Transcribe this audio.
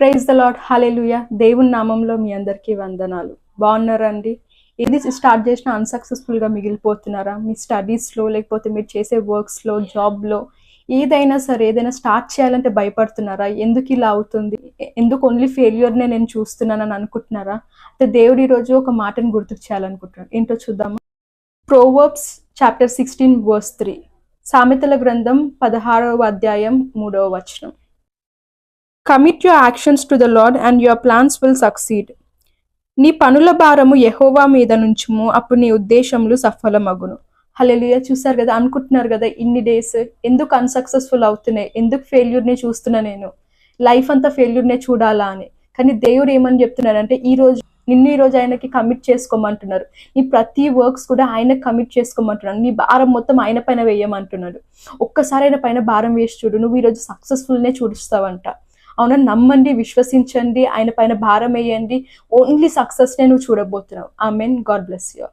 Praise the lord, హల్లెలూయా. దేవుని నామంలో మీ అందరికీ వందనాలు. బాగున్నారండి? ఇది స్టార్ట్ చేసిన అన్సక్సెస్ఫుల్గా మిగిలిపోతున్నారా? మీ స్టడీస్లో, లేకపోతే మీరు చేసే వర్క్స్లో, జాబ్లో, ఏదైనా సరే, ఏదైనా స్టార్ట్ చేయాలంటే భయపడుతున్నారా? ఎందుకు ఇలా అవుతుంది, ఎందుకు ఓన్లీ ఫెయిల్యూర్నే నేను చూస్తున్నానని అనుకుంటున్నారా? అంటే దేవుడు ఈరోజు ఒక మాటను గుర్తుకు చేయాలనుకుంటున్నాడు. ఏంటో చూద్దామా? Proverbs chapter 16 verse 3. సామెతల గ్రంథం 16వ అధ్యాయం 3వ వచనం. Commit your actions to the Lord and your plans will succeed. నీ పనుల భారము యెహోవా మీద నుంచుము, అప్పుడు నీ ఉద్దేశములు సఫలమగును. హల్లెలూయా. చూసారు కదా, అనుకుంటున్నారు కదా ఇన్ని డేస్ ఎందుకు అన్సక్సెస్ఫుల్ అవుతున్నాయి, ఎందుకు ఫెయిల్యూర్నే చూస్తున్నా, నేను లైఫ్ అంతా ఫెయిల్యూర్నే చూడాలా అని. కానీ దేవుడు ఏమని చెప్తున్నారంటే ఈ రోజు ఆయనకి కమిట్ చేసుకోమంటున్నారు. నీ ప్రతి వర్క్స్ కూడా ఆయనకు కమిట్ చేసుకోమంటున్నాడు. నీ భారం మొత్తం ఆయన పైన వేయమంటున్నాడు. ఒక్కసారి ఆయన పైన భారం వేసి చూడు, నువ్వు ఈరోజు సక్సెస్ఫుల్నే చూడుస్తావంట. అవునా? నమ్మండి, విశ్వసించండి, ఆయన పైన భారం వేయండి. ఓన్లీ సక్సెస్నే నువ్వు చూడబోతున్నావు. ఆమెన్. God bless you.